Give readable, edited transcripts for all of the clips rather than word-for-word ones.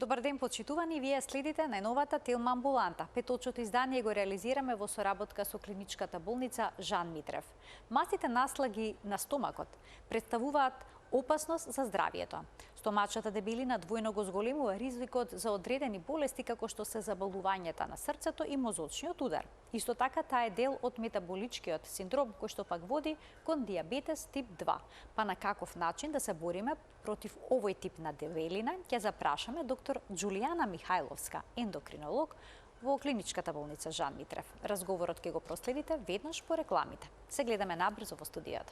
Добар ден, почитувани, вие следите најновата Телма амбуланта. Петочното издание го реализираме во соработка со клиничката болница Жан Митрев. Мастите наслаги на стомакот представуваат опасност за здравието. Стомачната дебелина двојно го зголемува ризикот за одредени болести како што се заболувањата на срцето и мозочниот удар. Исто така таа е дел од метаболичкиот синдром кој што пак води кон диабетес тип 2. Па на каков начин да се бориме против овој тип на дебелина, ќе запрашаме доктор Џулијана Михајловска, ендокринолог во клиничката болница Жан Митрев. Разговорот ќе го проследите веднаш по рекламите. Се гледаме набрзо во студијата.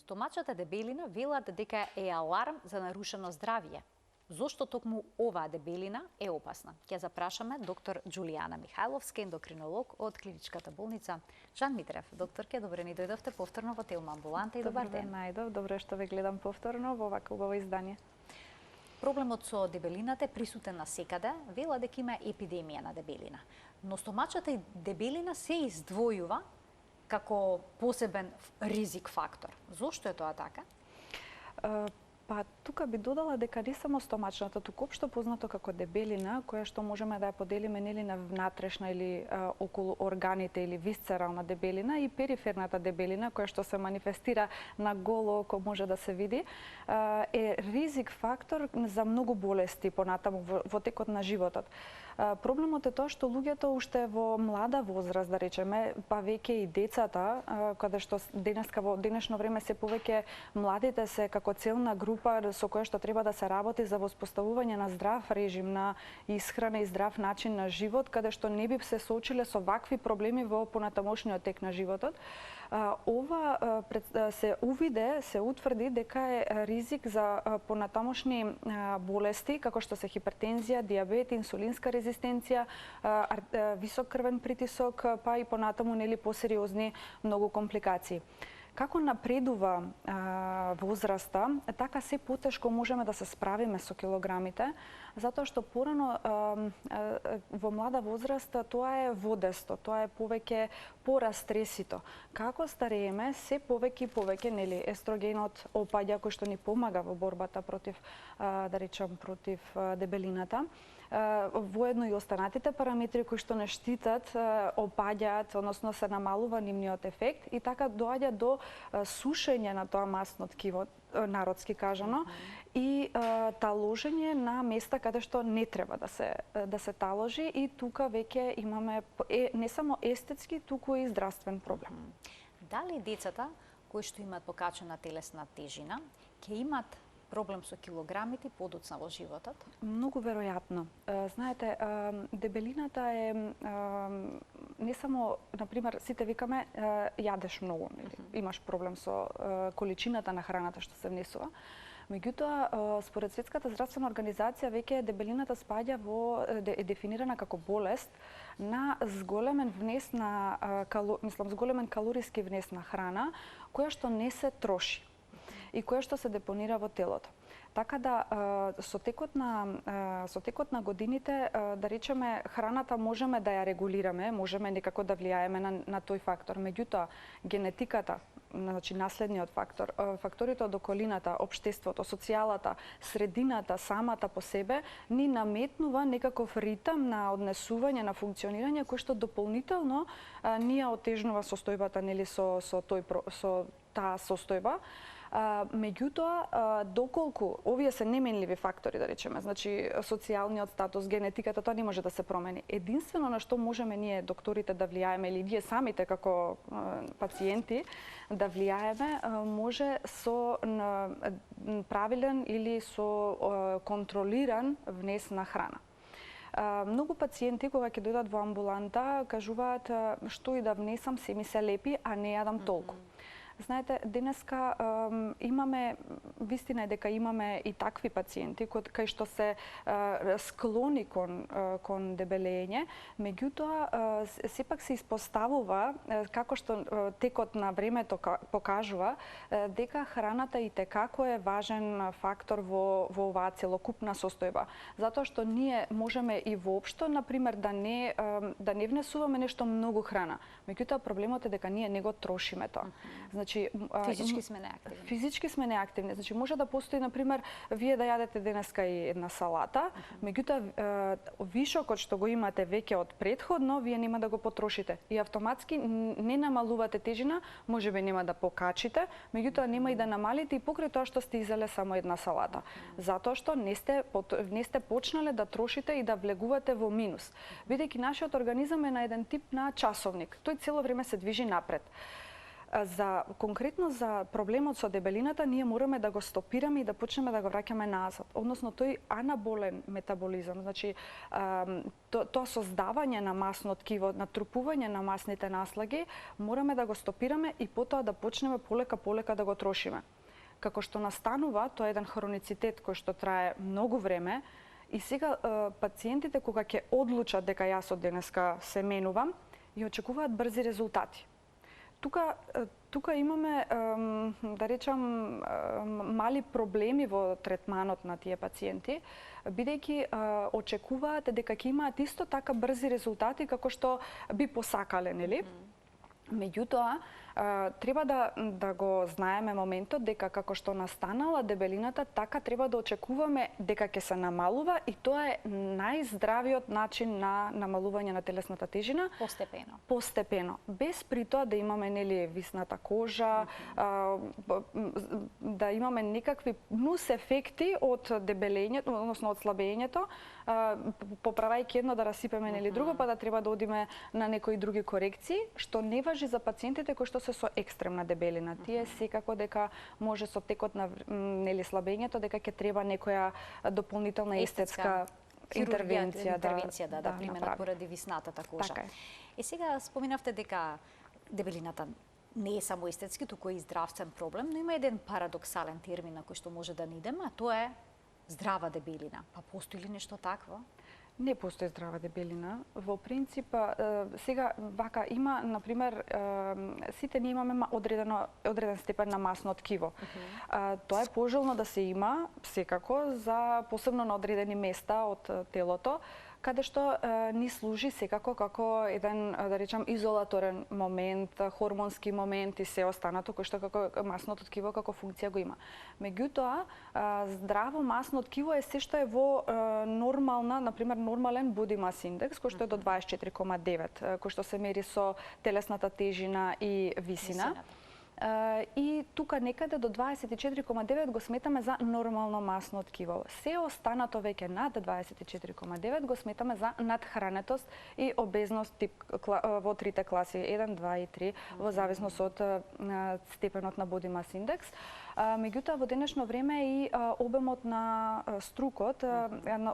Стомачната дебелина велат дека е аларм за нарушено здравје. Зошто токму оваа дебелина е опасна? Ќе запрашаме доктор Џулијана Михајловска, ендокринолог од клиничката болница Жан Митрев. Докторке, добре ни дојдовте повторно во Телма амбуланта и добар ден. Најдов, добре што ве гледам повторно во овако убаво издание. Проблемот со дебелината е присутен насекаде, вела дека има епидемија на дебелина. Но стомачната и дебелина се издвојува како посебен ризик фактор. Зошто е тоа така? Па тука би додала дека не само стомачната, туку општо познато како дебелина, која што можеме да ја поделиме нели на внатрешна или околу органите или висцерална дебелина и периферната дебелина која што се манифестира на голо око може да се види, е ризик фактор за многу болести понатаму во текот на животот. Проблемот е тоа што луѓето уште во млада возраст, да речеме, па веќе и децата, каде што денеска во денешно време се повеќе младите се како целна група со која што треба да се работи за воспоставување на здрав режим на исхрана и здрав начин на живот, каде што не би се соочиле со вакви проблеми во понатамошниот тек на животот. Ова се увиде, се утврди дека е ризик за понатамошни болести, како што се хипертензија, диабет, инсулинска резистенција, висок крвен притисок, па и понатаму нели посериозни многу компликации. Како напредува возраста, така се потешко можеме да се справиме со килограмите, затоа што порано во млада возраст тоа е водесто, тоа е повеќе порастресито. Како старееме, се повеќе и повеќе нели естрогенот опаѓа кој што ни помага во борбата против да речам против дебелината. Воедно и останатите параметри кои што не штитат опаѓаат, односно се намалува нивниот ефект и така доаѓа до сушење на тоа масно ткиво, народски кажано, и таложење на места каде што не треба да се таложи и тука веќе имаме не само естетски, туку и здравствен проблем. Дали децата кои што имаат покачена телесна тежина ќе имат проблем со килограмите подоцна во животот? Многу веројатно. Знаете, дебелината е не само, например, сите викаме јадеш многу, имаш проблем со количината на храната што се внесува. Меѓутоа, според Светската здравствена организација, веќе дебелината спаѓа е дефинирана како болест на зголемен внес на зголемен калориски внес на храна, која што не се троши и која што се депонира во телото. Така да со текот на годините, да речеме, храната можеме да ја регулираме, можеме некако да влијаеме на тој фактор. Меѓутоа, генетиката, значи наследниот фактор, факторите од околината, општеството, социјалата, средината, самата по себе, ни наметнува некаков ритам на однесување, на функционирање, кој што дополнително ни ја отежнува состојбата, нели, со таа состојба. Меѓутоа, доколку овие се неменливи фактори, да речеме, значи социјалниот статус, генетиката, тоа не може да се промени. Единствено на што можеме ние докторите да влијаеме или вие самите како пациенти да влијаеме, може со правилен или со контролиран внес на храна. Многу пациенти кога ќе дојдат во амбуланта кажуваат што и да внесам се ми се лепи, а не јадам толку. Знаете, денеска имаме, вистина е дека имаме и такви пациенти кај што се склони кон дебелење, меѓутоа сепак се испоставува, како што текот на времето покажува, дека храната итекако е важен фактор во оваа целокупна состојба. Затоа што ние можеме и воопшто, например, да не внесуваме нешто многу храна, меѓутоа проблемот е дека ние не го трошиме тоа. Значи Физички сме неактивни. Физички сме неактивни. Значи може да постои на пример вие да јадете денеска и една салата, меѓутоа вишокот што го имате веќе од претходно, вие нема да го потрошите и автоматски не намалувате тежина, можеби нема да покачите, меѓутоа нема и да намалите и покрај тоа што сте изеле само една салата. Затоа што не сте почнале да трошите и да влегувате во минус. Бидејќи нашиот организам е на еден тип на часовник. Тој цело време се движи напред. Конкретно за проблемот со дебелината, ние мораме да го стопираме и да почнеме да го враќаме назад. Односно, тој анаболен метаболизам, значи тоа создавање на масно ткиво, натрупување на масните наслаги, мораме да го стопираме и потоа да почнеме полека да го трошиме. Како што настанува, тоа е еден хроницитет кој што трае многу време, и сега пациентите кога ќе одлучат дека јас од денеска се менувам, и очекуваат брзи резултати. Тука имаме, да речам, мали проблеми во третманот на тие пациенти, бидејќи очекуваат дека ќе имаат исто така брзи резултати како што би посакале, нели? Меѓутоа, треба да го знаеме моментот дека како што настанала дебелината, така треба да очекуваме дека ќе се намалува и тоа е најздравиот начин на намалување на телесната тежина. Постепено. Без при тоа да имаме нели висната кожа, да имаме некакви нус ефекти од дебелењето, односно од слабењето, поправајќи едно да расипеме нели друго, па да треба да одиме на некои други корекции, што не важи за пациентите кои што се со екстремна дебелина. Тие секако дека може со текот на нели слабењето дека ќе треба некоја дополнителна естетска интервенција да применат поради виснатата кожа. Така е. И сега споминавте дека дебелината не е само естетски, туку и здравствен проблем, но има еден парадоксален термин на кој што може да ни идеме, а тоа е здрава дебелина. Па постои ли нешто такво? Не постои здрава дебелина. Во принцип, сега вака има, например, сите ние имаме одреден степен на масно ткиво. Тоа е пожелно да се има, секако, за посебно на одредени места од телото, каде што ни служи секако како еден, да речам, изолаторен момент, хормонски момент и се останато, кој што како масното ткиво како функција го има. Меѓутоа, здраво масно ткиво е се што е во нормална, например, нормален body mass index, кој што е до 24,9, кој што се мери со телесната тежина и висина. И тука некаде до 24,9 го сметаме за нормално масно ткиво. Се останато веќе над 24,9 го сметаме за надхранетост и обезност тип во трите класи 1, 2 и 3 во зависност од степенот на body mass index. Меѓутоа во денешно време и обемот на струкот,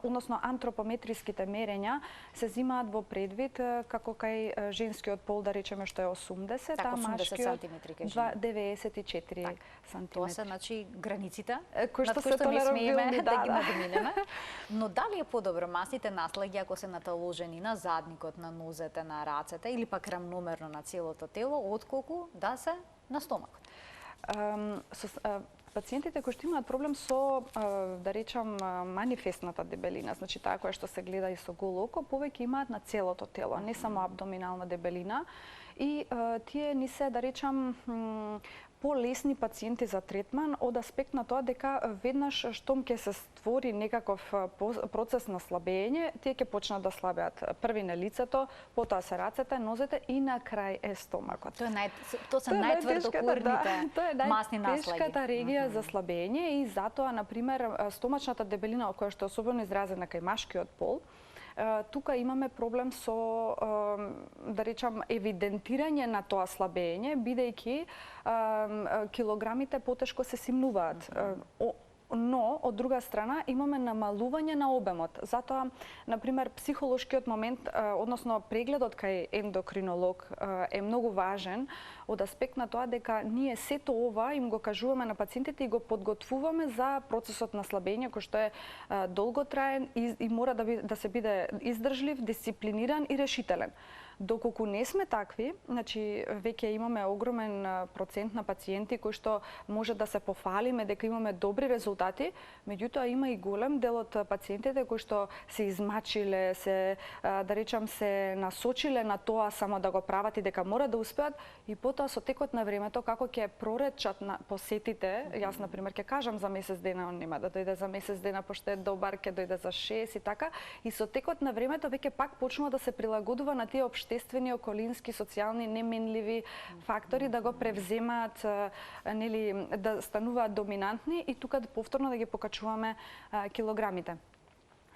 односно антропометриските мерења се земаат во предвид како кај женскиот пол, да речеме што е 80, а машкиот 94 сантиметри. Тоа се значи границите кои што се не смееме да ги да. надминеме. Но дали е подобро масните наслаги ако се наталожени на задникот, на нозете, на рацете или пак рамномерно на целото тело, отколку да се на стомакот? Пациентите кои што имаат проблем со, да речам, манифестната дебелина, значи таа која што се гледа и со голо око, повеќе имаат на целото тело, не само абдоминална дебелина. И тие ни се, да речам, полесни пациенти за третман од аспект на тоа дека веднаш штом ќе се створи некаков процес на слабење, тие ќе почнат да слабеат први на лицето, потоа се рацете, нозете и на крај е стомакот. Тоа се најтврдокурните масни наслаги. Тоа е најтешката регија за слабење и затоа, например, стомачната дебелина, која што е особено изразена кај машкиот пол, тука имаме проблем со, да речам, евидентирање на тоа слабење, бидејќи килограмите потешко се симнуваат. Но, од друга страна, имаме намалување на обемот. Затоа, например, психолошкиот момент, односно прегледот кај ендокринолог е многу важен од аспект на тоа дека ние сето ова им го кажуваме на пациентите и го подготвуваме за процесот на слабење кој што е долготраен и мора да се биде издржлив, дисциплиниран и решителен. Доколку не сме такви, значи веќе имаме огромен процент на пациенти кои што може да се пофалиме дека имаме добри резултати, меѓутоа има и голем дел од пациентите кои што се измачиле, да речам се насочиле на тоа само да го прават и дека мора да успеат и потоа со текот на времето како ќе проречат на посетите, јас на пример ќе кажам за месец дена он нема да дојде за месец дена пошто е добар, ќе дојде за 6 и така, и со текот на времето веќе пак почнува да се прилагодува на тие општествени, околински, социјални, неменливи фактори да го превземаат, нели, да стануваат доминантни и тука повторно да ги покачуваме килограмите.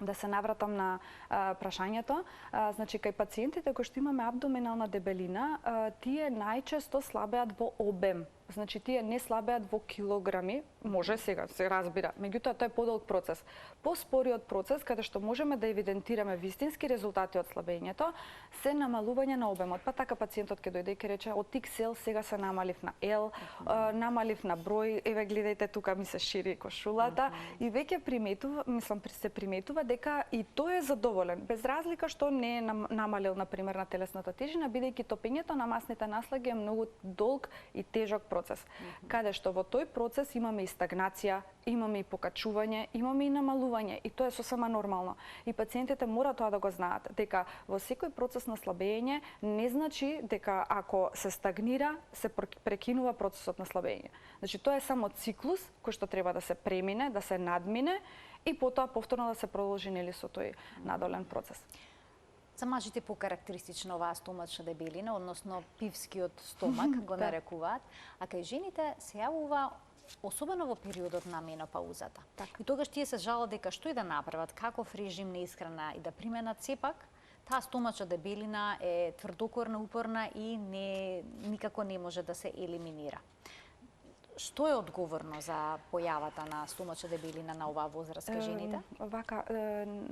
Да се навратам на прашањето, значи кај пациентите кои што имаме абдоминална дебелина, тие најчесто слабеат во обем. Значи тие не слабеат во килограми, може сега се разбира, меѓутоа тоа е подолг процес. Поспориот процес каде што можеме да евидентираме вистински резултати од слабењето се намалување на обемот. Па така пациентот ќе дојде и ќе рече од XL сега се намалив на L, намалив на број, еве гледајте тука ми се шири кошулата и веќе се приметува дека и тој е задоволен, без разлика што не е намалил на пример на телесната тежина, бидејќи топењето на масните наслаги е многу долг и тежок процес. Каде што во тој процес имаме и стагнација, имаме и покачување, имаме и намалување и тоа е сосема нормално. И пациентите мора тоа да го знаат, дека во секој процес на слабење не значи дека ако се стагнира, се прекинува процесот на слабење. Значи тоа е само циклус кој што треба да се премине, да се надмине и потоа повторно да се продолжи нели со тој надолен процес. За мажите покарактеристична оваа стомачна дебелина, односно пивскиот стомак го нарекуваат, а кај жените се јавува особено во периодот на менопаузата. И тогаш тие се жалат дека што и да направат, каков режим на исхрана и да применат, сепак таа стомачна дебелина е тврдокорна, упорна и никако не може да се елиминира. Што е одговорно за појавата на стомачна дебелина на оваа возраст кај жените? Вака,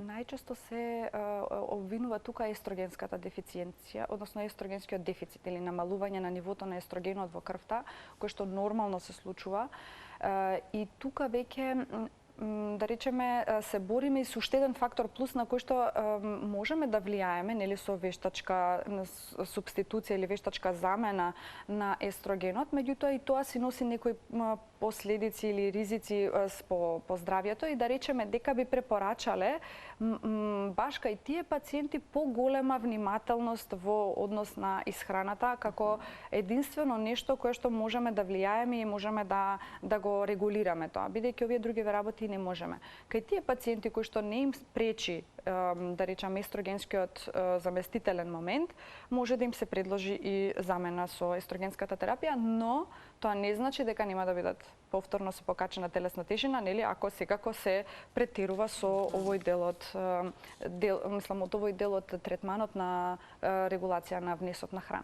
најчесто се обвинува тука естрогенската дефициенција, односно естрогенскиот дефицит или намалување на нивото на естрогенот во крвта, кој што нормално се случува. И тука веќе да речеме се бориме и со уште еден фактор плюс на кој што можеме да влијаеме, нели, со вештачка субституција или вештачка замена на естрогенот, меѓутоа и тоа си носи некои последици или ризици по здравјето и да речеме дека би препорачале баш кај тие пациенти поголема внимателност во однос на исхраната како единствено нешто кое што можеме да влијаеме и можеме да го регулираме тоа, бидејќи овие други работи не можеме. Кај тие пациенти кои што не им пречи да речам естрогенскиот заместителен момент, може да им се предложи и замена со естрогенската терапија, но тоа не значи дека нема да бидат повторно се покачена телесна тежина, нели, ако секако се претерува со овој од овој дел од третманот на регулација на внесот на храна.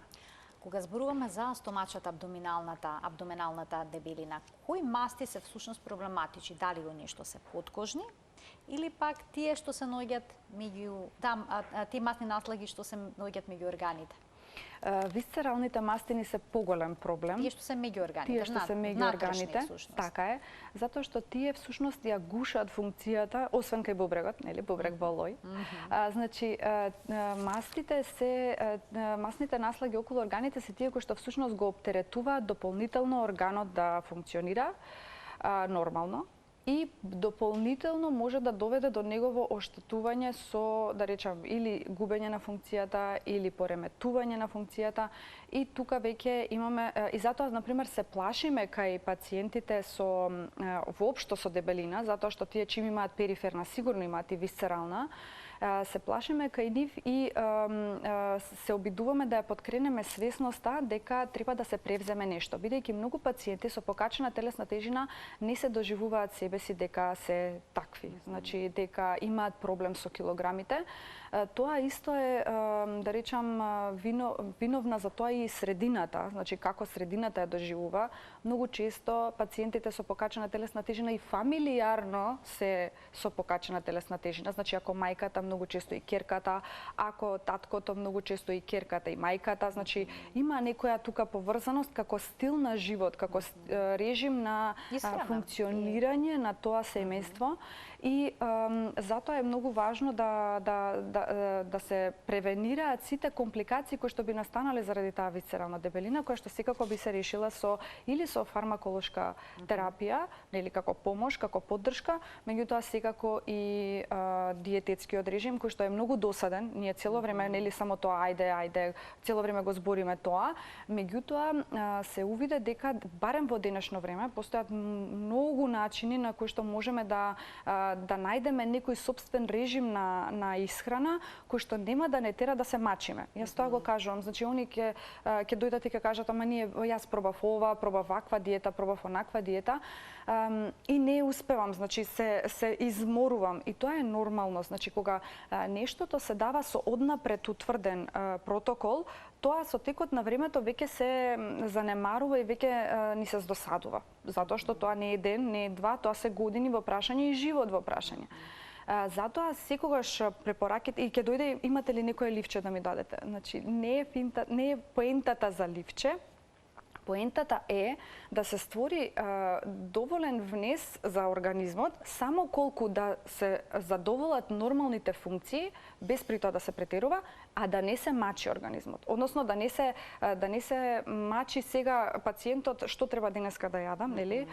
Кога зборуваме за стомачата абдоминалната дебелина, кои масти се всушност проблематични? Дали во нешто се подкожни или пак тие што се наоѓаат меѓу тие масни наслаги што се наоѓаат меѓу органите? Висцералните мастини се поголем проблем. Тие што се меѓу органите. Тие што се меѓу органите, така е, затоа што тие всушност ја гушат функцијата, освен кај бубрегот, нели, бубрег во лој. Значи масните наслаги околу органите се тие кои што всушност го оптеретуваат дополнително органот да функционира нормално. И дополнително може да доведе до негово оштетување со, да речам, или губење на функцијата, или пореметување на функцијата. И тука веќе имаме, и затоа, например, се плашиме кај пациентите со воопшто со дебелина, затоа што тие чим имаат периферна, сигурно имаат и висцерална, се плашиме кај нив и се обидуваме да ја подкренеме свесноста дека треба да се превземе нешто, бидејќи многу пациенти со покачена телесна тежина не се доживуваат себе си дека се такви, значи дека имаат проблем со килограмите. Тоа исто е, да речам, виновна за тоа и средината, значи како средината ја доживува. Многу често пациентите со покачена телесна тежина и фамилиарно се со покачена телесна тежина, значи ако мајката многу често и ќерката, ако таткото многу често и ќерката и мајката, значи има некоја тука поврзаност како стил на живот, како режим на функционирање на тоа семејство и затоа е многу важно да се превенираат сите компликации кои што би настанале заради таа висцерална дебелина, која што секако би се решила или со фармаколошка терапија, нели како помош, како поддршка, меѓутоа секако и диететскиот режим кој што е многу досаден. Ние цело време нели само тоа ајде, цело време го збориме тоа, меѓутоа се увиде дека барем во денешно време постојат многу начини на кои што можеме да најдеме некој собствен режим на исхрана кој што нема да не тера да се мачиме. Јас тоа го кажувам, значи они ќе дојдат и ќе кажат ама јас пробав ова, пробав ваква диета, пробав онаква диета и не успевам, значи се изморувам и тоа е нормално, значи кога нештото се дава со однапред утврден протокол, тоа со текот на времето веќе се занемарува и веќе ни се здосадува, затоа што тоа не е ден, не е два, тоа се години во прашање и живот во прашање. Затоа секогаш препораките и ќе дојде имате ли некое ливче да ми дадете. Значи не е поентата за ливче. Поентата е да се створи доволен внес за организмот, само колку да се задоволат нормалните функции, без при тоа да се претерува, а да не се мачи организмот. Односно да не се мачи сега пациентот што треба денеска да јадам, нели?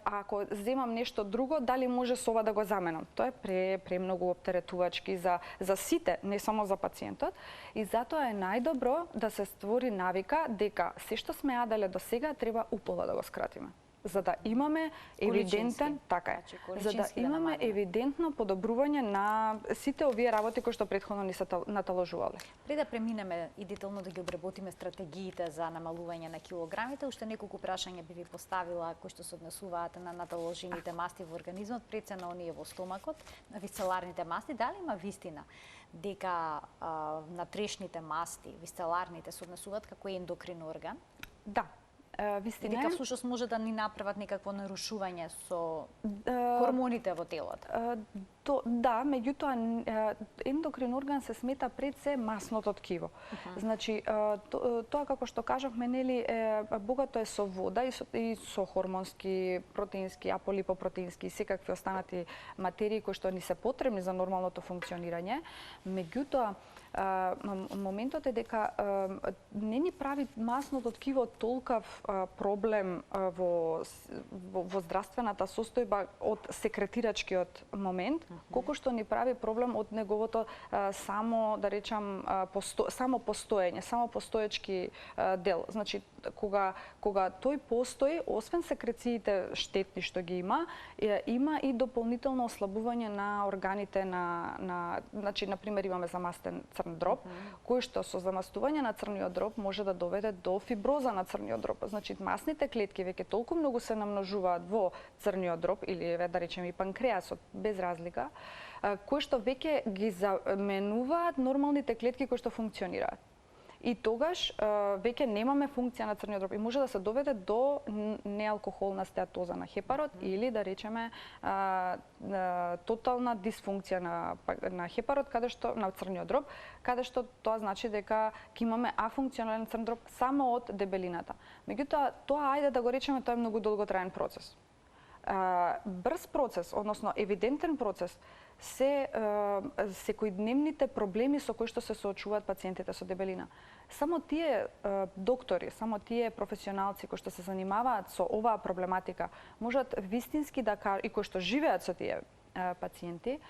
Ако земам нешто друго, дали може со ова да го заменам? Тоа е премногу оптеретувачки за сите, не само за пациентот. И затоа е најдобро да се створи навика дека се што сме јаделе до сега треба упола да го скратиме, за да имаме евидентен, така е, за да имаме евидентно подобрување на сите овие работи кои што претходно ни се наталожувале. Пред да преминеме и детално да ги обработиме стратегиите за намалување на килограмите, уште неколку прашања би ви поставила кои што се однесуваат на наталожените масти во организмот, пред се на оние во стомакот, на висцеларните масти. Дали има вистина дека натрешните масти, висцеларните се однесуваат како ендокрин орган? Да. Вистина дека всушност може да ни направат некакво нарушување со хормоните во телото. Да, меѓутоа ендокрин орган се смета пред се масното ткиво. Значи тоа како што кажавме, нели богато е со вода и со хормонски, протеински, аполипопротеински и секакви останати материи кои што ни се потребни за нормалното функционирање. Меѓутоа моментот е дека не ни прави масното ткиво толкав проблем во здравствената состојба од секретирачкиот момент, колку што ни прави проблем од неговото само, да речам, само постоење, само постоечки дел. Значи, кога тој постои, освен секрециите штетни што ги има и дополнително ослабување на органите значи, например, имаме замастен црн дроб, кој што со замастување на црниот дроб може да доведе до фиброза на црниот дроб. Значи, масните клетки веќе толку многу се намножуваат во црниот дроб или да речеме и панкреасот, без разлика, кои што веќе ги заменуваат нормалните клетки кои што функционираат. И тогаш веќе немаме функција на црниот дроб и може да се доведе до неалкохолна стеатоза на хепарот или да речеме тотална дисфункција на хепарот, каде што на црниот дроб, каде што тоа значи дека ќе имаме афункционален црн дроб само од дебелината. Меѓутоа, тоа ајде да го речеме, тоа е многу долготраен процес. Брз процес, односно евидентен процес, се секојдневните проблеми со кои што се соочуваат пациентите со дебелина. Само тие доктори, само тие професионалци кои што се занимаваат со оваа проблематика, можат вистински да кажат, и кои што живеат со тие пациенти,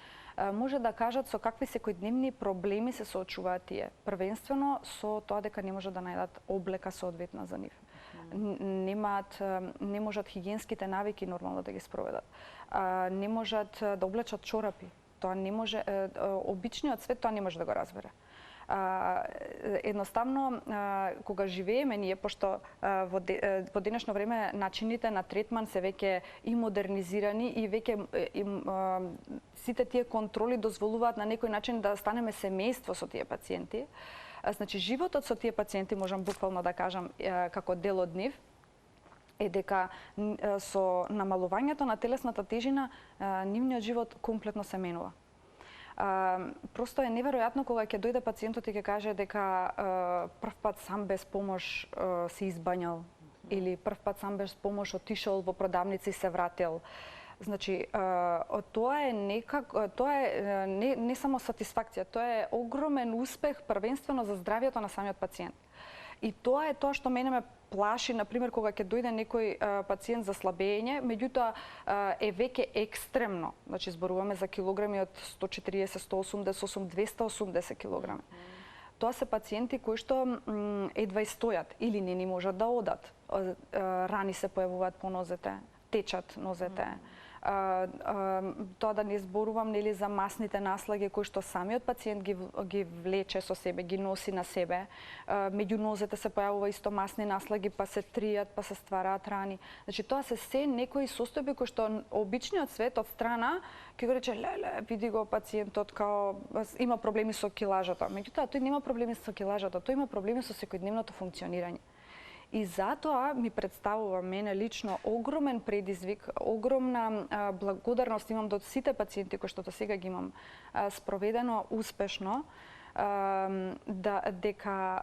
може да кажат со какви секојдневни проблеми се соочуваат тие. Првенствено со тоа дека не може да најдат облека соодветна за нив. Не можат хигиенските навики нормално да ги спроведат. Не можат да облечат чорапи. Тоа не може, обичниот свет тоа не може да го разбере. Едноставно, кога живееме ние, пошто во денешно време начините на третман се веќе и модернизирани и веќе сите тие контроли дозволуваат на некој начин да станеме семејство со тие пациенти. Значи, животот со тие пациенти, можам буквално да кажам, како дел од нив, е дека со намалувањето на телесната тежина, нивниот живот комплетно се менува. Просто е неверојатно кога ќе дојде пациентот и ќе каже дека прв пат сам без помош се избањал или прв пат сам без помош отишол во продавница и се вратил. Значи, тоа е не само сатисфакција, тоа е огромен успех првенствено за здравјето на самиот пациент. И тоа е тоа што мене ме плаши, например, кога ќе дојде некој пациент за слабење, меѓутоа е веќе екстремно. Значи, зборуваме за килограми од 140, 180, 280 килограми. Тоа се пациенти кои што едва и стојат или не можат да одат. Рани се појавуваат по нозете, течат нозете. Тоа да не зборувам нели за масните наслаги кои што самиот пациент ги влече со себе, ги носи на себе. Меѓу нозете се појавува исто масни наслаги, па се тријат, па се ствараат рани. Значи тоа се некои состојби кои што обичниот свет од страна ќе го рече леле, види го пациентот као има проблеми со килажата. Меѓутоа тој нема проблеми со килажата, тој има проблеми со секојдневното функционирање. И затоа ми представува мене лично огромен предизвик, огромна благодарност имам до сите пациенти кои што до сега ги имам спроведено успешно, дека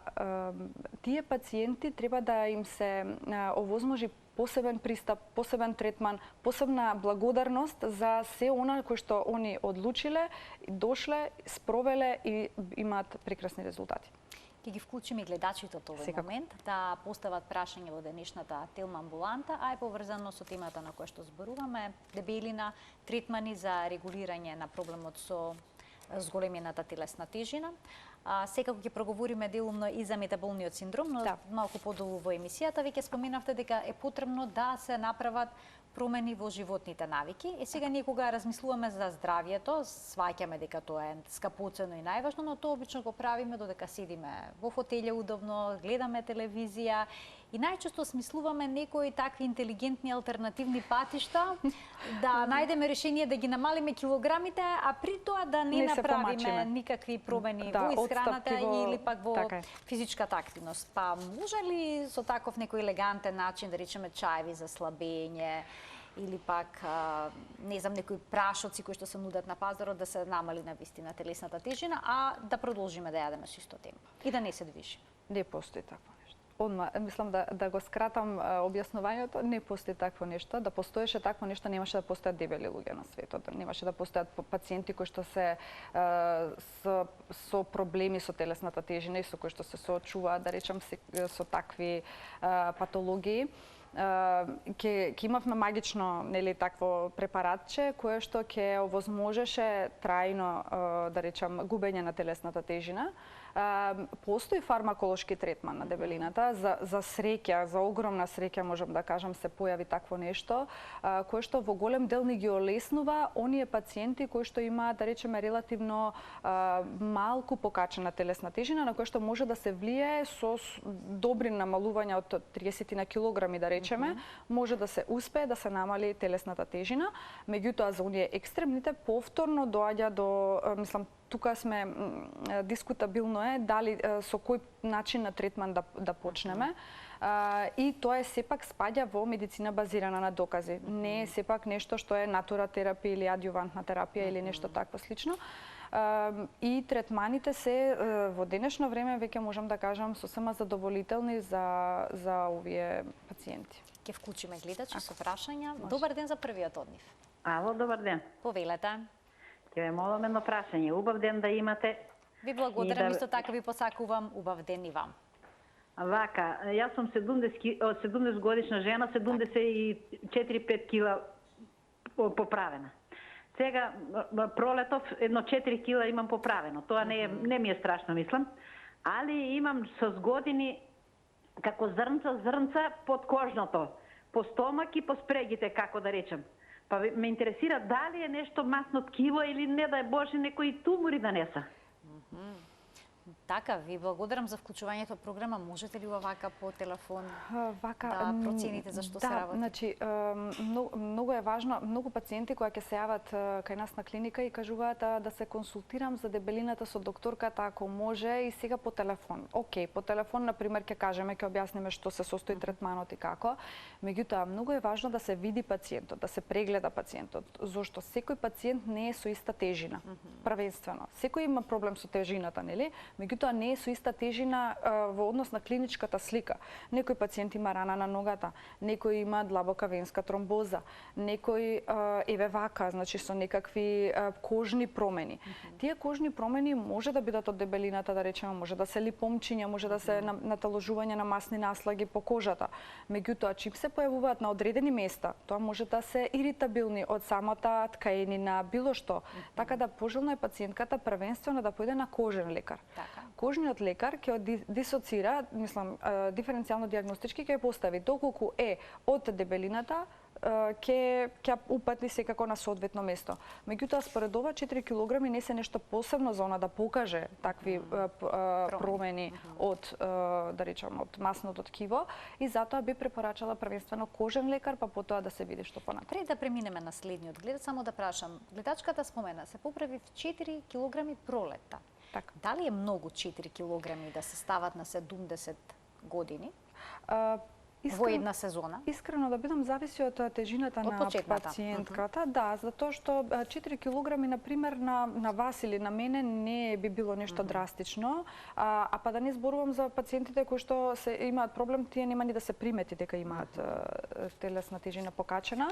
тие пациенти треба да им се овозможи посебен пристап, посебен третман, посебна благодарност за се она кој што они одлучиле, дошле, спровеле и имаат прекрасни резултати. Ќе ги вклучиме и гледачите од овој момент да постават прашање во денешната телмамбуланта, а е поврзано со темата на која што зборуваме, дебелина, третмани за регулирање на проблемот со зголемената телесна тежина. Секако ќе проговориме делумно и за метаболниот синдром, но малку подолу во емисијата веќе споменавте дека е потребно да се направат промени во животните навики. И сега ние кога размислуваме за здравјето, сваќаме дека тоа е скапоцено и најважно, но тоа обично го правиме додека седиме во фотелја удобно, гледаме телевизија и најчесто смислуваме некои такви интелигентни алтернативни патишта да најдеме решение да ги намалиме килограмите, а при тоа да не направиме никакви промени во исхраната или пак во физичката активност. Па може ли со таков некој елегантен начин, да речеме чаеви за слабење, или пак, не знам, некои прашоци кои што се нудат на пазарот да се намали на вистина телесната тежина, а да продолжиме да јадеме со исто темпо и да не се движиме? Не постои такво нешто. Одма, мислам да го скратам објаснувањето, не постои такво нешто. Да постоеше такво нешто, немаше да постојат дебели луѓе на светот, немаше да постојат пациенти кои што се со проблеми со телесната тежина и со кои што се соочуваат, да речам, со такви патологии. Ќе имавме магично, нели, такво препаратче кое што ќе овозможеше трајно, да речам, губење на телесната тежина. Постои фармаколошки третман на дебелината, за среќа, за огромна среќа можам да кажам, се појави такво нешто, кое што во голем дел ни ги олеснува оние пациенти кои што имаат, да речеме, релативно малку покачена телесна тежина, на која што може да се влие со добри намалувања од 30 на килограми, да речеме, може да се успее да се намали телесната тежина. Меѓутоа, за оние екстремните повторно доаѓа до, мислам, тука сме дискутабилно е дали со кој начин на третман да почнеме. И тоа е сепак спаѓа во медицина базирана на докази. Не е сепак нешто што е натура терапија или адјувантна терапија или нешто такво слично. И третманите се во денешно време веќе можам да кажам сосема задоволителни за овие пациенти. Ќе вклучиме гледачи со прашања. Добар ден за првиот од нив. Ало, добар ден. Повелете. Ќе ве молам едно прашање. Убав ден да имате. Ви благодарам, исто така ви посакувам убав ден и вам. Вака, јас сум 70 годишна жена, 74-5 кила поправена. Сега пролетов едно 4 кила имам поправено. Тоа не ми е страшно, мислам. Али имам со години како зрнца под кожното, по стомак и по спрегите, како да речем. Па ме интересира дали е нешто масно ткиво или не дај Боже некои тумори да не се. Така, ви благодарам за вклучувањето во програма. Можете ли вака по телефон да процените за што се работи? Значи, многу е важно, многу пациенти кои ќе се јават кај нас на клиника и кажуваат да се консултирам за дебелината со докторката ако може и сега по телефон. Океј, по телефон на пример ќе кажеме, ќе објасниме што се состои третманот и како. Меѓутоа, многу е важно да се види пациентот, да се прегледа пациентот, зошто секој пациент не е со иста тежина. Првенствено, секој има проблем со тежината, нели? Меѓутоа не е со иста тежина во однос на клиничката слика. Некој пациент има рана на ногата, некој има длабока венска тромбоза, некој еве вака, значи со некакви кожни промени. Тие кожни промени може да бидат од дебелината, да речеме, може да се липомчиња, може да се наталожување на масни наслаги по кожата. Меѓутоа, чим се појавуваат на одредени места, тоа може да се иритабилни од самата ткаенина, било што. Така да пожелно е пациентката првенствено да појде на кожен лекар. Кожниот лекар ќе дисоцира, мислам, диференцијално диагностички ќе постави доколку е од дебелината, ќе упати секако на соодветно место. Меѓутоа, според ова 4 килограми не се нешто посебно за она да покаже такви промени од, да речам, од масното ткиво, и затоа би препорачала првенствено кожен лекар, па потоа да се види што понатаму. Пред да преминеме на следниот гледач, само да прашам, гледачката спомена, се поправи 4 килограми пролетта. Така. Дали е многу 4 килограми да се стават на 70 години? Во една сезона? Искрено да бидам, зависи од тежината на пациентката. Да, затоа што 4 килограми, например, на вас или на мене не би било нешто драстично, а па да не зборувам за пациентите кои што имаат проблем, тие нема ни да се примети дека имаат телесна тежина покачена.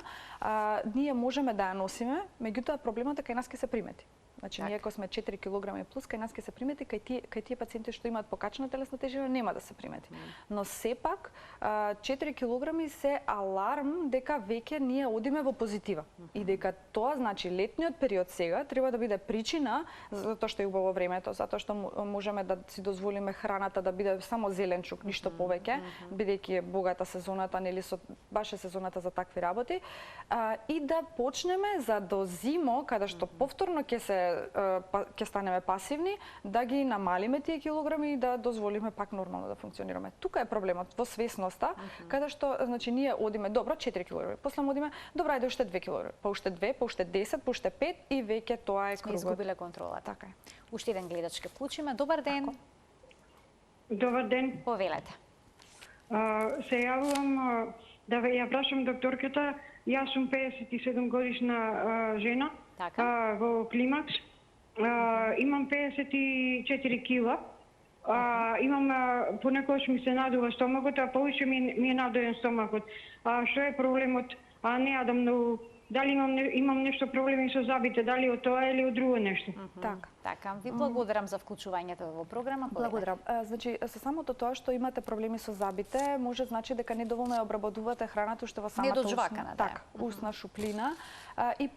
Ние можеме да ја носиме, меѓутоа проблемот е кај нас ќе се примети. Значи, ние ако сме 4 килограми плюс, кај нас ќе се примети, кај тие пациенти што имаат покачена телесна тежина нема да се примети. Но сепак 4 килограми се аларм дека веќе ние одиме во позитива. И дека тоа значи летниот период сега треба да биде причина, затоа што е убаво времето, затоа што можеме да си дозволиме храната да биде само зеленчук, ништо повеќе, бидејќи е богата сезоната, нели, баш е сезоната за такви работи, и да почнеме за до зимо, каде што повторно ќе станеме пасивни, да ги намалиме тие килограми и да дозволиме пак нормално да функционираме. Тука е проблемот во свесноста, каде што, значи, ние одиме, добро, 4 килограми, после одиме, добро, ајде уште 2 килограми, па уште 2, па уште 10, па уште 5 и веќе тоа е кругот. Сме изгубиле контролата. Така е. Уште еден гледач ке вклучиме. Добар ден. Добар ден. Повелете. Се јавувам да ја прашам докторката. Јас сум 57 годишна жена во климакс. Имам 54 кила. Имам понекогаш ми се надува стомакот, а повише ми е надоен стомакот. Што е проблемот? Не јадам многу. Дали имам нешто проблеми со зъбите, дали од тоа или од друго нешто? Така, ви благодарам за вклучувањето во програма. Благодарам. Значи, со самото тоа што имате проблеми со зъбите, може значи дека недоволно ја обработувате храната уште во самата устна шуплина, и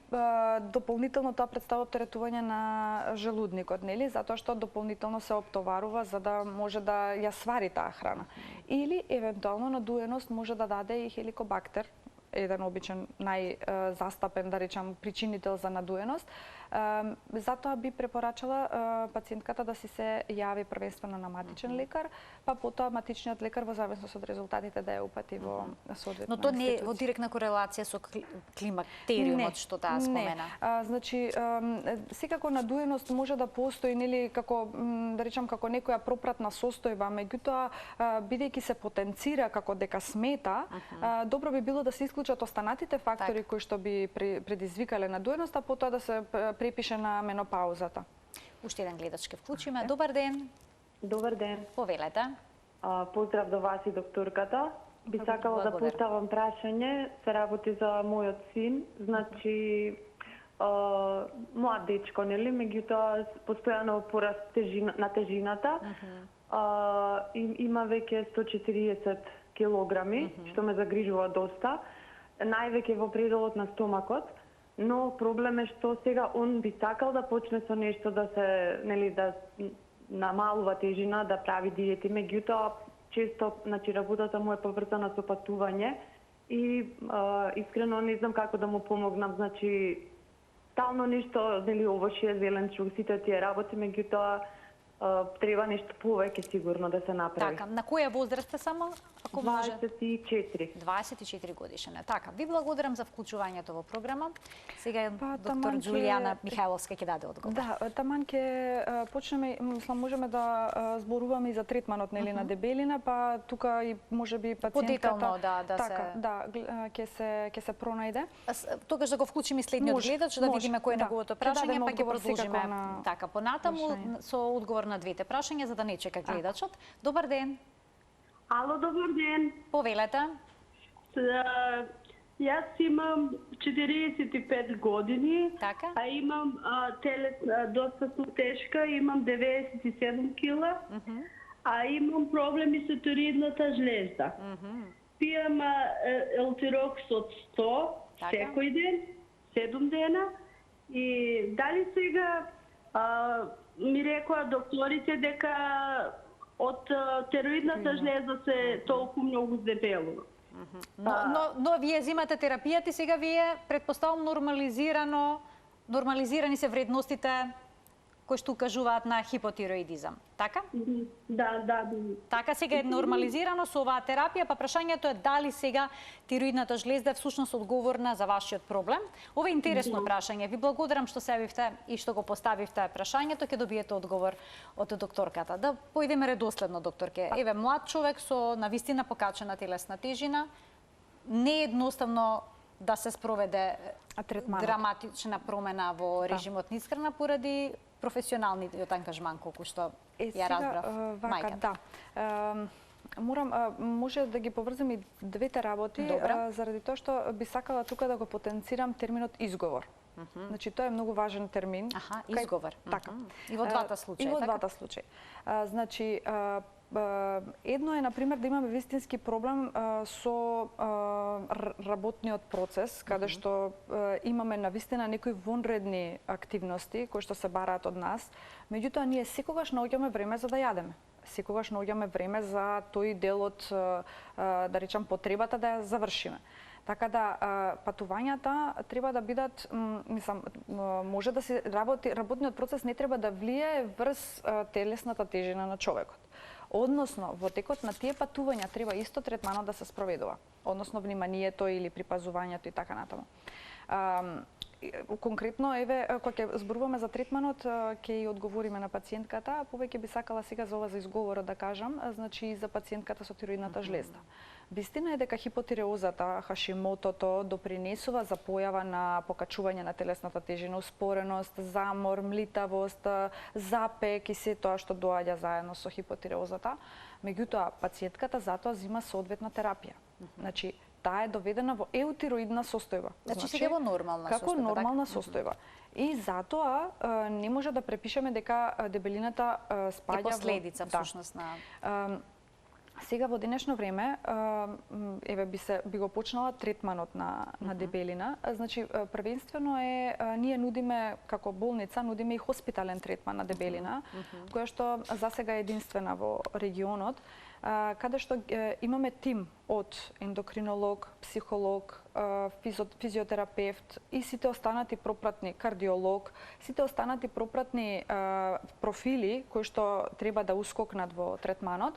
дополнително тоа представува оптеретување на желудникот, нели? Затоа што дополнително се оптоварува за да може да ја свари таа храна. Или евентуално надуеност може да даде и хеликобактер, еден обичен најзастапен, да речам, причинител за надуеност. Затоа би препорачала пациентката да си се јави првенствено на матичен лекар, па потоа матичниот лекар во зависност од резултатите да ја упати во соодветна институција. Но тоа не е во директна корелација со климактериумот што таа спомена. Значи, секако надуеност може да постои, нели, како, да речам, како некоја пропратна состојба, меѓутоа бидејќи се потенцира како дека смета, добро би било да се исклучат останатите фактори кои што би предизвикале надуеност, а потоа да се препише на менопаузата. Уште еден гледач ке вклучиме. Добар ден. Добар ден. Повелете. Поздрав до вас и докторката. Би сакала да поставам прашање, се работи за мојот син. Значи, млад дечко, нели, меѓутоа постојано пораст на тежината. Има веќе 140 килограми, што ме загрижува доста. Највеќе во пределот на стомакот. Но проблем е што сега он би сакал да почне со нешто да се, нели, да намалува тежина, да прави диети, меѓутоа често, значи, работата му е поврзана со патување и искрено не знам како да му помогнам, значи стално нешто, нели, овошје, зеленчук, сите тие работи, меѓутоа треба нешто повеќе сигурно да се направи. Така, на која возраст е само, ако може? 24. 24 годишен е. Така, ви благодарам за вклучувањето во програма. Сега доктор Џулијана Михајловска ќе даде одговор. Да, таман ќе почнеме, мислам, можеме да зборуваме и за третманот, нели, на дебелина, па тука и можеби пациентката ќе се пронајде. Тогаш да го вклучиме следниот гледач, да видиме кој е неговото прашање, па ќе продолжиме така понатаму со одговор на двете прашања за да не чека гледачот. Добар ден. Ало, добар ден. Повелете. Јас имам 45 години, Така. а имам телес доста сум тешка, имам 97 кила, а имам проблеми со тироидната жлезда. Пијам елтирокс од 100 секој ден, 7 дена, и дали сега ми рекоа докторите дека од тироидната жлезда се толку многу здебелува. Но вие земате терапијата и сега вие, предпоставам, нормализирани се вредностите кои што укажуваат на хипотироидизам, така? Да. Така сега е нормализирано со оваа терапија, па прашањето е дали сега тироидната жлезда е всушност одговорна за вашиот проблем. Ова е интересно прашање. Ви благодарам што се јавивте и што го поставивте прашањето, ќе добиете одговор од докторката. Да поидеме редоследно, докторке. Еве, млад човек со навистина покачена телесна тежина, не е едноставно да се спроведе драматична промена во режимот на исхрана поради професионалниот ангажман, колку што ја разбрав мајката. Може да ги поврзам и двете работи, заради тоа што би сакала тука да го потенцирам терминот изговор. Значи, тоа е многу важен термин. Изговор. Така. И во двата случаи. И во двата случаи. Значи, едно е, например, да имаме вистински проблем со работниот процес, каде што имаме навистина некои вонредни активности кои што се бараат од нас, меѓутоа ние секогаш наоѓаме време за да јадеме. Секогаш наоѓаме време за тој дел од, да речам, потребата да ја завршиме. Така да патувањата треба да бидат, мислам, може да се работниот процес не треба да влие врз телесната тежина на човекот. Односно, во текот на тие патувања треба исто третманот да се спроведува. Односно, вниманието или припазувањето и така натаму. Конкретно, еве, кога ќе зборуваме за третманот, ќе и одговориме на пациентката, повеќе би сакала сега за ова за изговорот да кажам, значи и за пациентката со тироидната жлезда. Вистина е дека хипотиреозата, хашимотото допринесува за појава на покачување на телесната тежина, успореност, замор, млитавост, запек и се тоа што доаѓа заедно со хипотиреозата. Меѓутоа, пациентката затоа зема соодветна терапија. Значи, таа е доведена во еутироидна состојба. Значи сега во нормална состојба. Како нормална состојба. И затоа не може да препишеме дека дебелината спаѓа во... И последица, всушност, на... Сега во денешно време, еве би го почнала третманот на дебелина. Значи, првенствено е, ние нудиме, како болница, нудиме и хоспитален третман на дебелина, која што засега е единствена во регионот, каде што имаме тим од ендокринолог, психолог, физиотерапевт и сите останати пропратни, кардиолог, сите останати пропратни профили кои што треба да ускокнат во третманот.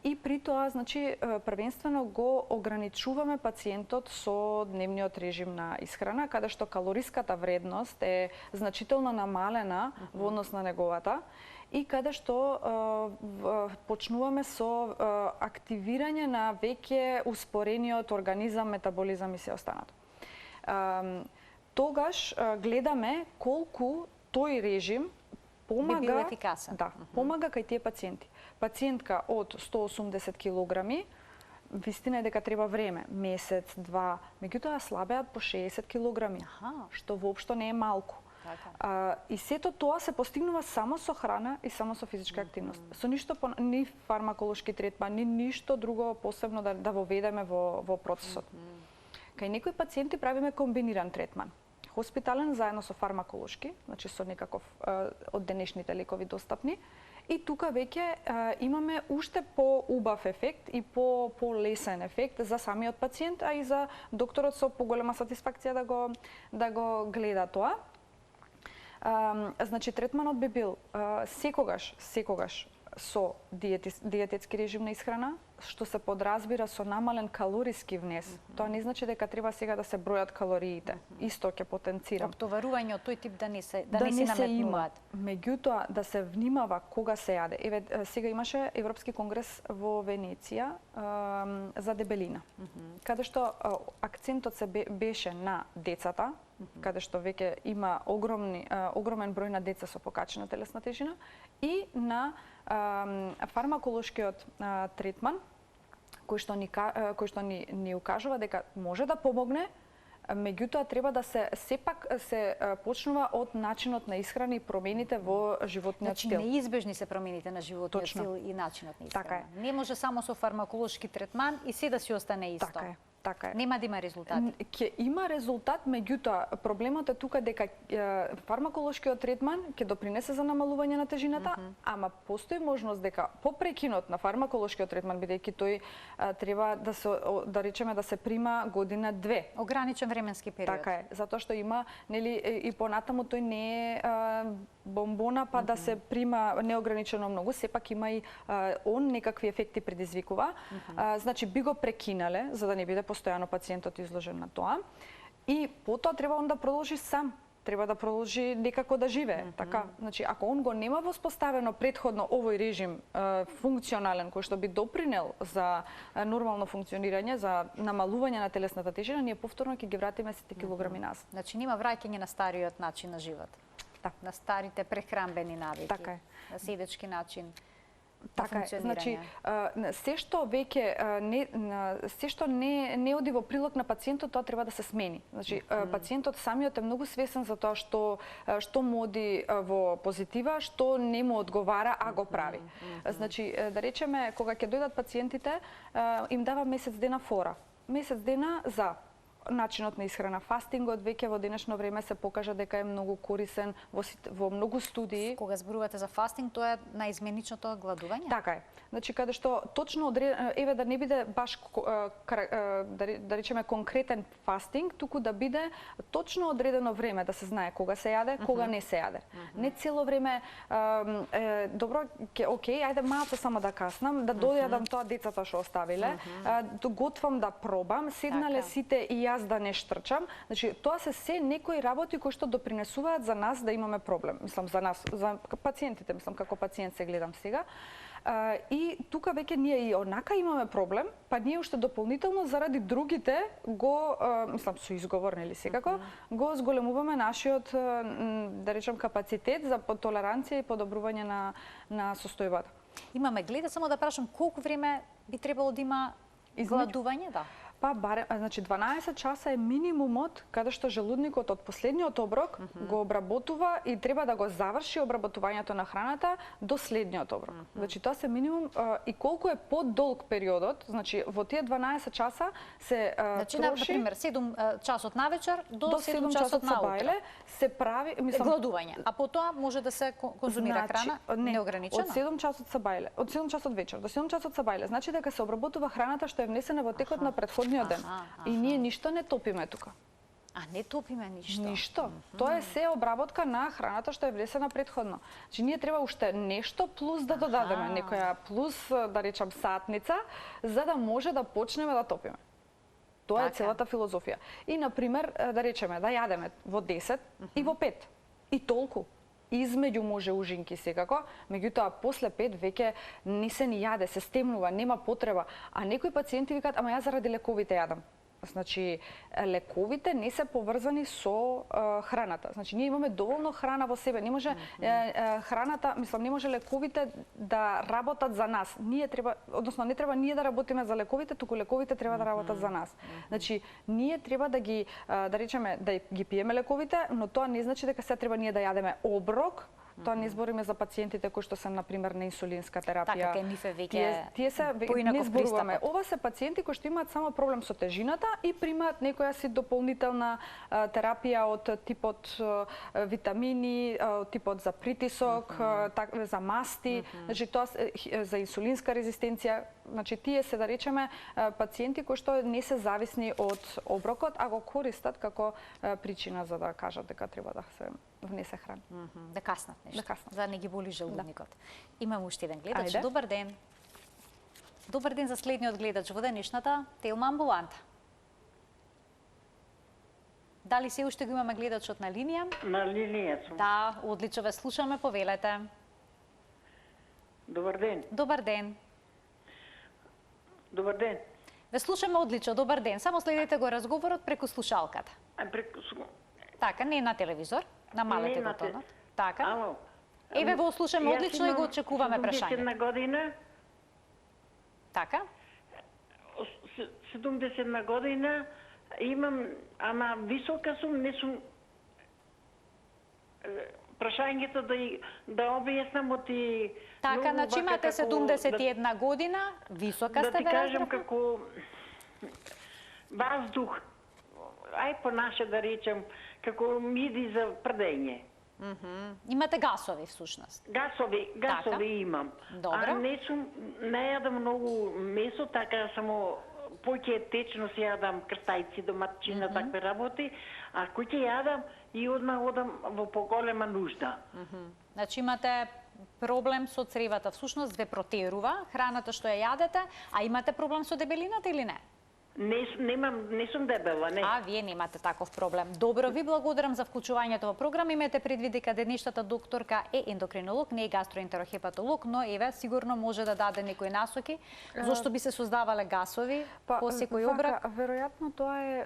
И при тоа, значи, првенствено го ограничуваме пациентот со дневниот режим на исхрана, каде што калориската вредност е значително намалена во однос на неговата и каде што почнуваме со активирање на веќе успорениот организам, метаболизам и се останато. Тогаш гледаме колку тој режим помага, помага кај тие пациенти. Пациентка од 180 килограми, вистина е дека треба време, месец, два, меѓутоа слабеат по 60 килограми, што воопшто не е малку. И сето тоа се постигнува само со храна и само со физичка активност. Со ништо, ни фармаколошки третман, ни ништо друго посебно да воведеме во процесот. Кај некои пациенти правиме комбиниран третман. Хоспитален заедно со фармаколошки, значи со некаков од денешните лекови достапни. И тука веќе имаме уште по-убав ефект и по-лесен ефект за самиот пациент, а и за докторот со поголема сатисфакција да го гледа тоа. Значи, третманот би бил секогаш со диететски режим на исхрана, што се подразбира со намален калориски внес. Тоа не значи дека треба сега да се бројат калориите. Исто ќе потенцирам. Оптоварување од тој тип да не се наметнуваат. Меѓутоа, да се внимава кога се јаде. Еве, сега имаше Европски конгрес во Венеција за дебелина, каде што акцентот се беше на децата, каде што веќе има огромен број на деца со покачена телесна тежина, и на фармаколошкиот третман кој што ни укажува дека може да помогне, меѓутоа треба да сепак се почнува од начинот на исхрана и промените во животниот стил. Значи неизбежни се промените на животниот стил и начинот на исхрана. Така е. Не може само со фармаколошки третман и се да си остане исто. Така е. Така е. Нема да има резултати. Ќе има резултат, меѓутоа проблемот е тука дека фармаколошкиот третман ќе допринесе за намалување на тежината, ама постои можност дека по прекинот на фармаколошкиот третман, бидејќи тој треба да речеме да се прима година-две. Ограничен временски период. Така е, затоа што има, нели, и понатаму тој не е бомбона па да се прима неограничено многу, сепак има и он некакви ефекти предизвикува. Значи би го прекинале за да не биде постојано пациентот изложен на тоа, и потоа треба он да продолжи сам, треба да продолжи некако да живее. Така, значи ако он го нема воспоставено претходно овој режим функционален кој што би допринел за нормално функционирање, за намалување на телесната тежина, ние повторно ќе ги вратиме сите килограми назад. Значи нема враќање на стариот начин на живот. На старите прехранбени навики. Така е. На седечки начин. Така е. Значи се што не оди во прилог на пациентот, тоа треба да се смени. Значи пациентот самиот е многу свесен за тоа што му оди во позитива, што не му одговара, а го прави. Значи да речеме кога ќе дојдат пациентите, им дава месец дена фора. Месец дена за начинот на исхрана. Фастингот веќе во денешно време се покажа дека е многу корисен во многу студии. Кога зборувате за фастинг, тоа е наизменичното гладување? Така е. Значи каде што точно еве да не биде баш да речеме конкретен фастинг, туку да биде точно одредено време, да се знае кога се јаде, кога не се јаде. Не цело време добро, окей, ајде малку само да каснам, да дојадам тоа децата што оставиле, готвам да пробам, седнале сите и јас да не штрчам. Значи тоа се некои работи кои што допринесуваат за нас да имаме проблем. Мислам за нас, за пациентите, мислам како пациент се гледам сега. И тука веќе ние и онака имаме проблем, па ние уште дополнително заради другите го, мислам со изговор, нели секако, го зголемуваме нашиот, да речем, капацитет за толеранција и подобрување на состојбата. Имаме гледа, само да прашам колку време би требало да има гладување, да? Па барем, значи 12 часа е минимумот каде што желудникот од последниот оброк го обработува и треба да го заврши обработувањето на храната до следниот оброк. Значи тоа се минимум и колку е подолг периодот, значи во тие 12 часа се значи, троши, например, 7 часот навечер до 7 часот наутро се прави, мислам, гладување, а потоа може да се конзумира храна неограничено. Од 7 часот сабајле, од 7 часот вечер до 7 часот сабајле, значи дека се обработува храната што е внесена во текот на претходниот ден. И ние ништо не топиме тука. А не топиме ништо? Ништо. Тоа е се обработка на храната што е внесена претходно. Значи ние треба уште нешто плюс да додадеме, некоја плюс, да речам, сатница, за да може да почнеме да топиме. Тоа е целата филозофија. И, например, да речеме, да јадеме во 10 и во 5. И толку. Измеѓу може ужинки секако, меѓутоа после 5 веќе не се ни јаде, се стемнува, нема потреба. А некои пациенти викаат, ама јас заради лековите јадам. Значи, лековите не се поврзани со храната. Значи, ние имаме доволно храна во себе. Не може храната, мислам, не може лековите да работат за нас. Ние треба, односно не треба ние да работиме за лековите, туку лековите треба да работат за нас. Значи, ние треба да ги, да речеме, да ги пиеме лековите, но тоа не значи дека се треба ние да јадеме оброк. Тоа не збориме за пациентите кои што се, например, на инсулинска терапија. Така, ниф е веќе тие се не зборуваме. Ова се пациенти кои што имаат само проблем со тежината и примаат некоја си дополнителна терапија од типот витамини, од типот за притисок, за масти, значи тоа за инсулинска резистенција. Значи тие се, да речеме, пациенти кои што не се зависни од оброкот, а го користат како причина за да кажат дека треба да се внесе храна. Да каснат нешто. Да каснат. За да не ги боли желудникот. Имам уште еден гледач. Ајде. Добар ден. Добар ден за следниот гледач во денешната Телма амбуланта. Дали се уште го имаме гледачот на линија? На линија сум. Да, одлично ве слушаме, повелете. Добар ден. Добар ден. Добар ден. Ве слушаме одлично, добар ден. Само следете го разговорот преку слушалката. Така, не на телевизор, на малете го тонот. Така. Ало. Еве го слушаме одлично и го очекуваме прашање. 70 година. Така. 70 година имам, ама висока сум, не сум прашањето да објаснам оти. Така, значи имате 71 година, висока сте, да ти кажем како ваздух, ај по наше да речем, како миди за прдење. Имате гасови всушност. Гасови имам. Добро. А не јадам многу месо, така само поќе течно си јадам крстајци, доматчина, такви работи, а кој ќе јадам и одмah одам во поголема нужда. Значи имате проблем со цревата, всушност ве протерува храната што ја јадете, а имате проблем со дебелината или не? Не сум дебела, не. А, вие немате таков проблем. Добро, ви благодарам за вклучувањето во програм. Имате предвид дека денешната докторка е ендокринолог, не е гастроентерохепатолог, но еве сигурно може да даде некои насоки зошто би се создавале гасови по секој обрак. Веројатно тоа е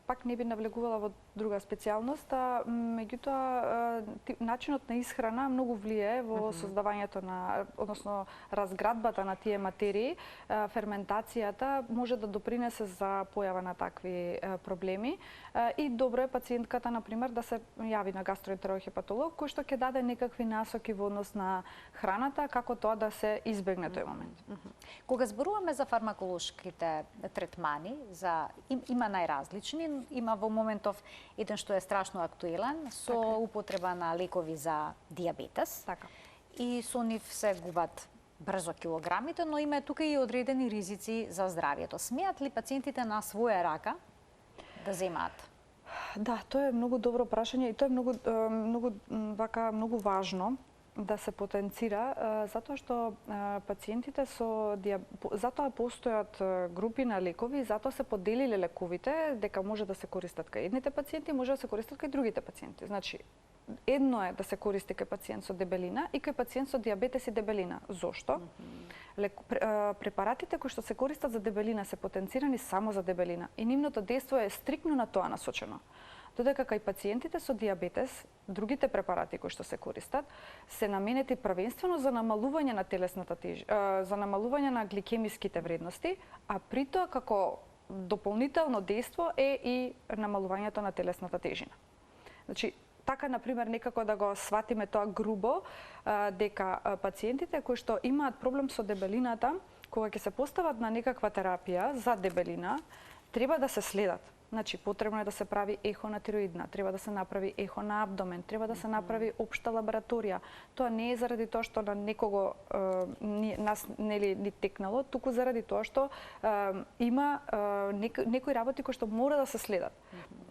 пак не би навлегувала во друга специјалност, а меѓутоа начинот на исхрана многу влијае во создавањето на, односно разградбата на тие материи. Ферментацијата може да допринесе за појава на такви проблеми и добро е пациентката, например, да се јави на гастроентерохепатолог кој што ќе даде некакви насоки во однос на храната, како тоа да се избегне тој момент. Кога зборуваме за фармаколошките третмани, има најразлични, има во моментов еден што е страшно актуелен, со употреба на лекови за дијабетес. Така. И со нив се губат брзо килограмите, но има тука и одредени ризици за здравието. Смеат ли пациентите на своја рака да земаат? Да, тоа е многу добро прашање и тоа е многу важно да се потенцира, затоа што пациентите затоа постојат групи на лекови, затоа се поделиле лековите, дека може да се користат кај едните пациенти, може да се користат кај другите пациенти. Значи, едно е да се користи кај пациент со дебелина и кај пациент со дијабетес и дебелина. Зошто? Препаратите кои што се користат за дебелина се потенцирани само за дебелина и нивното дејство е стриктно на тоа насочено. Додека кај пациентите со дијабетес, другите препарати кои што се користат, се наменети првенствено за намалување на телесната тежина, за намалување на гликемиските вредности, а при тоа како дополнително дејство е и намалувањето на телесната тежина. Значи, така, например, некако да го сватиме тоа грубо, дека пациентите кои што имаат проблем со дебелината, кога ќе се постават на некаква терапија за дебелина, треба да се следат. Значи, потребно е да се прави ехо на тироидна, треба да се направи ехо на абдомен, треба да се направи општа лабораторија. Тоа не е заради тоа што на некого нас нели ни текнало, туку заради тоа што има некои работи кои што мора да се следат.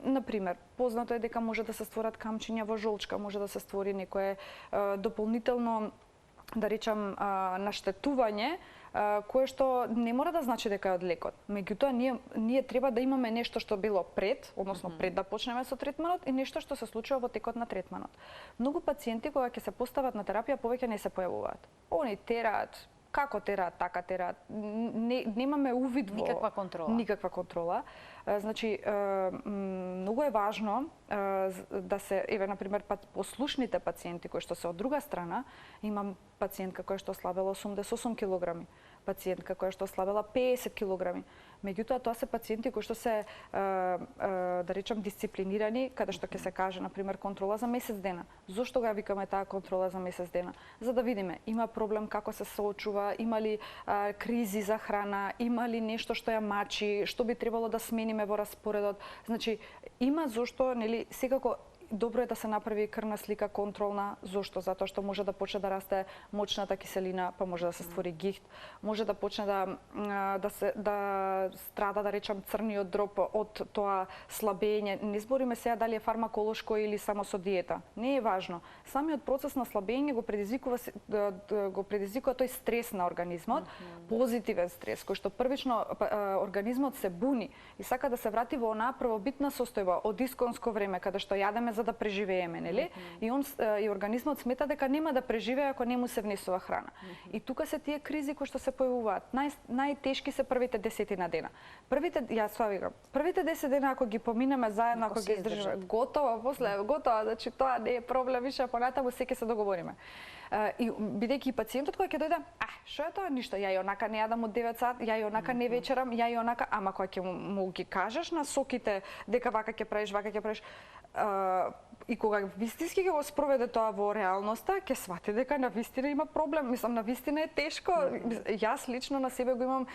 Например, познато е дека може да се створат камчиња во жолчка, може да се створи некое дополнително, да речам, наштетување, кое што не мора да значи дека е од лекот. Меѓутоа, ние треба да имаме нешто што било пред, односно пред да почнеме со третманот, и нешто што се случува во текот на третманот. Многу пациенти кога ќе се постават на терапија повеќе не се појавуваат. Они тераат, како тераат, така тераат. Немаме увид во никаква контрола. Значи, многу е важно да се, еве, например, послушните пациенти кои што се од друга страна, имам пациентка која што слабела 88 килограми, пациентка која што слабела 50 килограми. Меѓутоа, тоа се пациенти кои што се, да речам, дисциплинирани, каде што ќе се каже, например, контрола за месец дена. Зошто го викаме таа контрола за месец дена? За да видиме, има проблем како се соочува, има ли кризи за храна, има ли нешто што ја мачи, што би требало да смениме во распоредот. Значи, има зошто, нели, секако добро е да се направи крвна слика контролна. Зошто? Затоа што може да почне да расте мочната киселина, па може да се створи гихт, може да почне да страда, да речам, црниот дроб од тоа слабење. Не збориме сега дали е фармаколошко или само со диета. Не е важно. Самиот процес на слабење го предизвикува тој стрес на организмот, позитивен стрес, кој што првично организмот се буни и сака да се врати во онаа првобитна состојба од исконско време, каде што јадеме за за да преживееме, нели? И организмот смета дека нема да преживее ако не му се внесува храна. И тука се тие кризи кои што се појавуваат. Најтешки се првите 10 дена. Првите 10 дена ако ги поминеме заедно, ако ги издржиме, готово, значи тоа не е проблем више, понатаму секи се договориме. И бидејќи пациентот кој ќе дојде, што е тоа ништо, ја и онака не јадам од 9 сат, ја и онака не вечерам, ја и онака, ама кој ќе му ги кажеш на соките дека вака ќе правиш, и кога вистински ќе го спроведе тоа во реалноста, ќе свати дека навистина има проблем. Мислам, навистина е тешко. Јас лично на себе го имам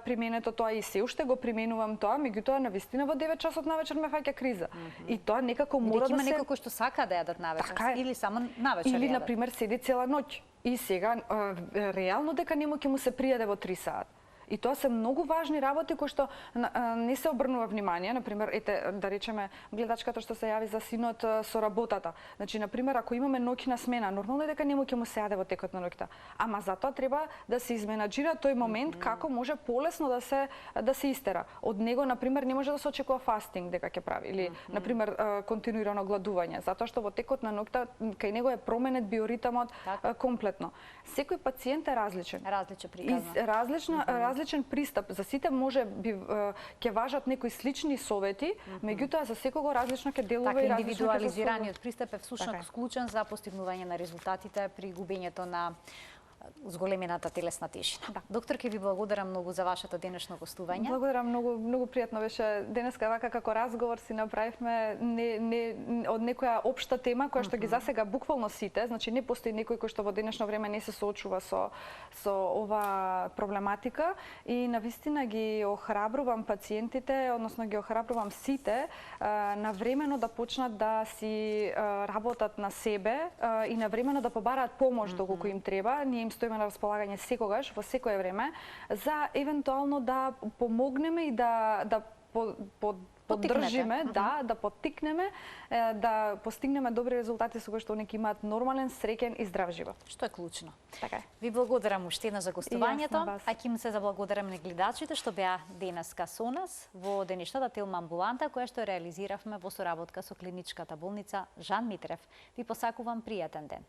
применето тоа и се уште го применувам тоа, меѓутоа навистина во 9 часот навечер ме фаќа криза. И тоа некако мора да се... Има некој кој што сака да јадат навечер, или само навечер или, јадат. на пример, седи цела ноќ. И сега, реално дека нему ќе му се пријаде во 3 саат. И тоа се многу важни работи кои што не се обрнува внимание. Например, да речеме, гледачката што се јави за синот со работата. Значи, например, ако имаме ноќна смена, нормално е дека нему ќе му се јаде во текот на ноќта. Ама затоа треба да се изменаџира тој момент како може полесно да се истера. Од него, например, не може да се очекува фастинг дека ќе прави или например континуирано гладување, затоа што во текот на ноќта кај него е променет биоритамот комплетно. Секој пациент е различен. Различен пристап. За сите може би ќе важат некои слични совети, меѓутоа за секого различно ќе делува и различно. Индивидуализираниот пристап е всушност клучен за постигнување на резултатите при губењето на зголемената телесна тежина. Доктор, ќе ви благодарам многу за вашето денешно гостување. Благодарам, многу пријатно беше денеска вака како разговор си направивме од некоја општа тема која што ги засега буквално сите, значи не постои некој кој што во денешно време не се соочува со ова проблематика и навистина ги охрабрувам пациентите, односно ги охрабрувам сите навремено да почнат да си работат на себе и навремено да побараат помош доколку им треба. Ние им стоиме на располагање секогаш, во секое време, за евентуално да помогнеме и да поддржиме, да поттикнеме, да постигнеме добри резултати со кои што они имаат нормален, среќен и здрав живот. Што е клучно. Така е. Ви благодарам уште за гостувањето, а ќе им се заблагодарам на гледачите што беа денеска со нас во денешната Телма амбуланта која што реализиравме во соработка со клиничката болница Жан Митрев. Ви посакувам пријатен ден.